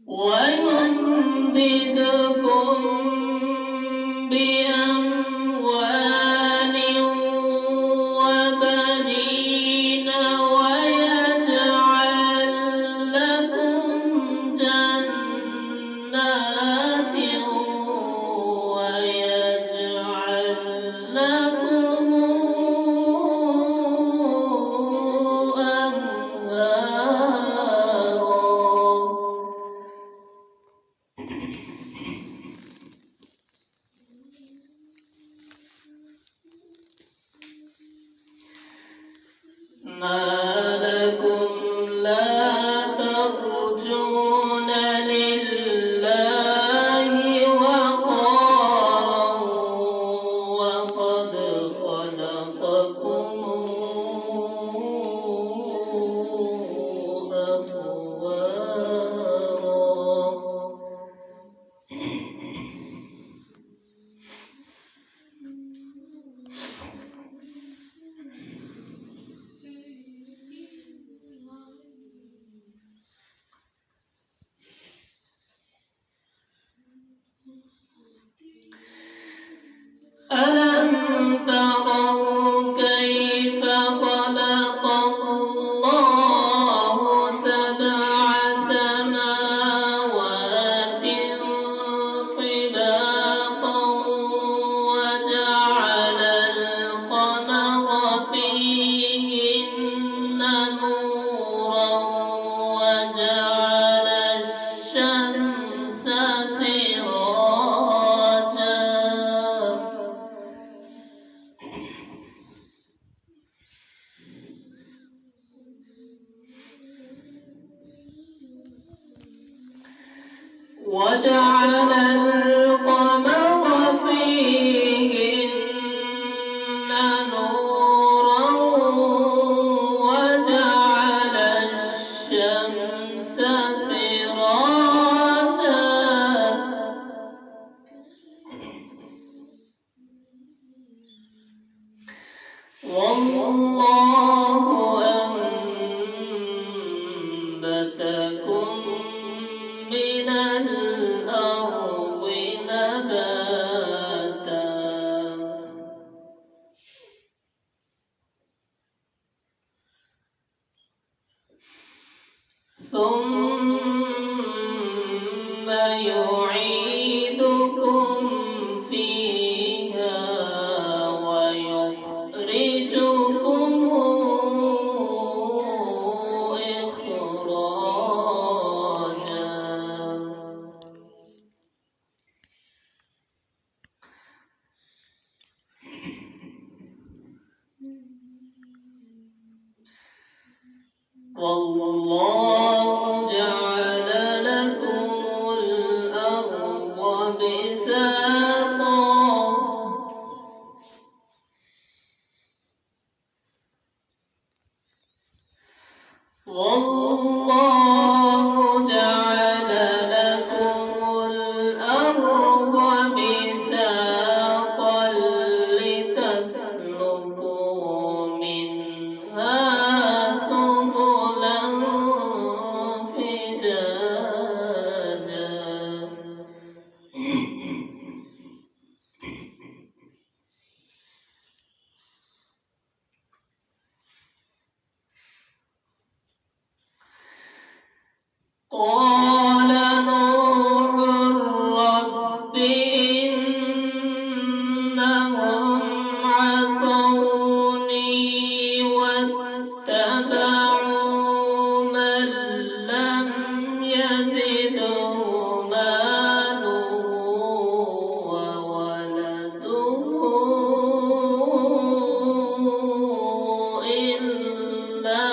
ويمددكم بأموال وبنين ويجعل لكم جنات ويجعل لكم ما لكم لا ترجون لله وقارا وقد خلقكم ألم تروا كيف خلق الله سبع سماوات طباقا وجعل القمر فيهن نورا وجعل الشمس سراجا وجعل القمر فيهن نورا وجعل الشمس سراجا والله أنبتكم من الأرض نباتا ثم يعيدكم فيها ويخرجكم إخراجا والله جعل لكم الأرض بساطا والله جعل لكم الأرض بساطا لتسلكوا منها سبلا فجاجا قال نوح رب إنهم عصوني واتبعوا من لم يزده ماله وولده إلا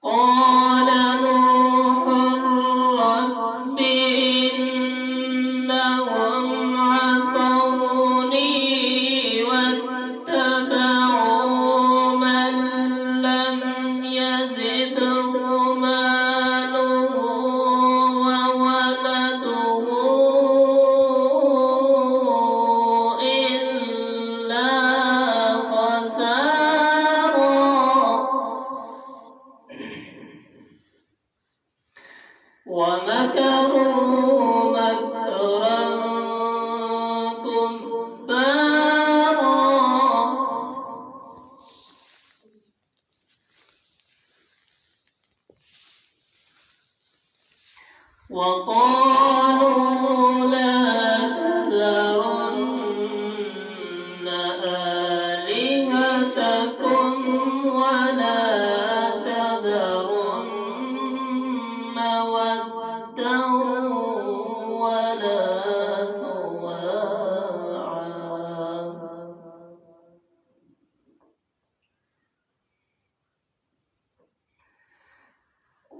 قال نوح رب إنهم عصوني واتبعوا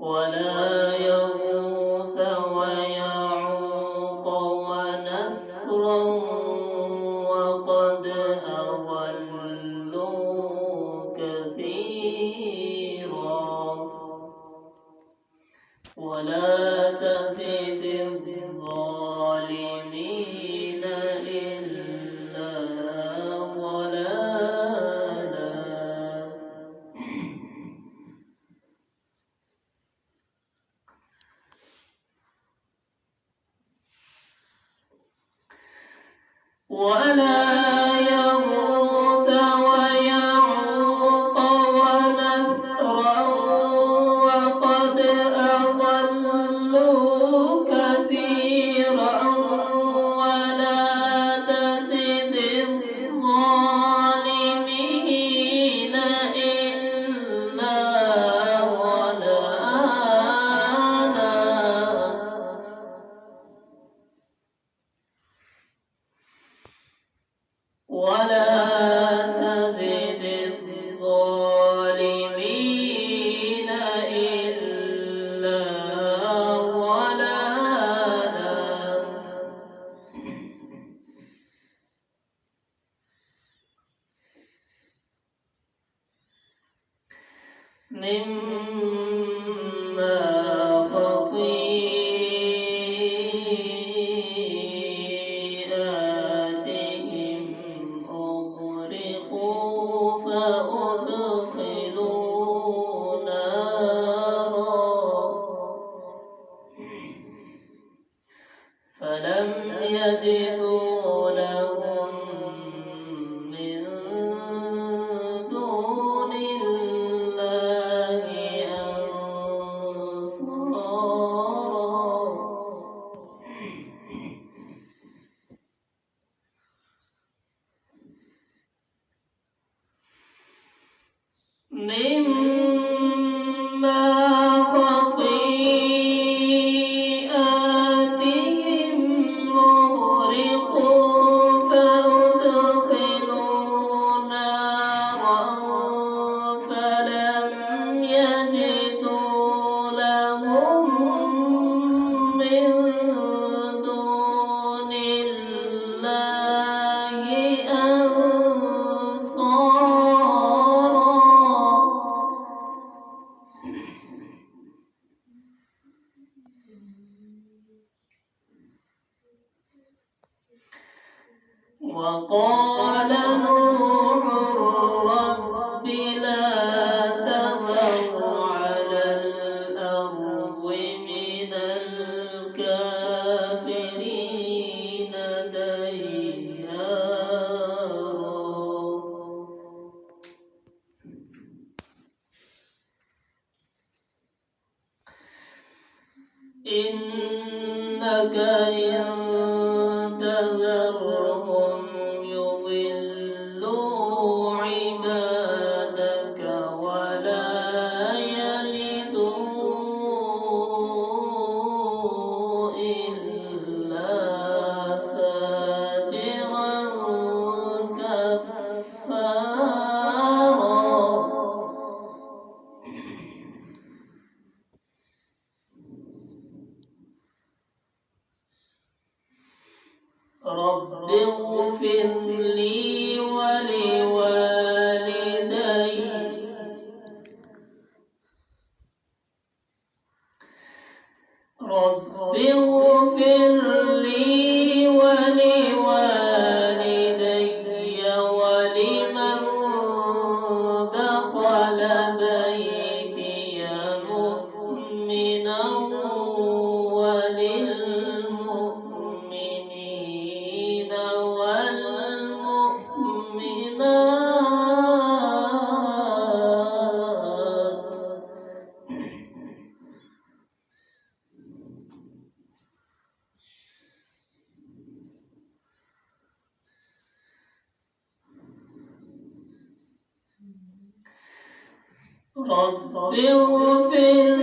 ولا يغوث ويعوق ونسرا وقد أضلوا كثيرا ولا تزد الظالمين إلا ضلالا. ولا يغوث ويعوق ونسرا وقد أضلوا كثيرا ولا تزد الظالمين إلا ضلالا. ولا تزد الظالمين إلا ضلالا. مما خطيئاتهم أغرقوا فأدخلوا نارا فلم يجدوا لهم من دون الله أنصارا. مما خطيئاتهم أغرقوا فأدخلوا نارا فلم يجدوا لهم من دون الله أنصارا. وقال نوح رب لا تذر على الأرض من الكافرين ديارا إنك إن تذرهم يضلوا عبادك ولا يلدوا إلا فاجرا كفارا. رب اغفر لي ولوالدي رب اغفر لي ولوالدي ولمن دخل بيتي مؤمنا وللمؤمنين والمؤمنات. رب اغفر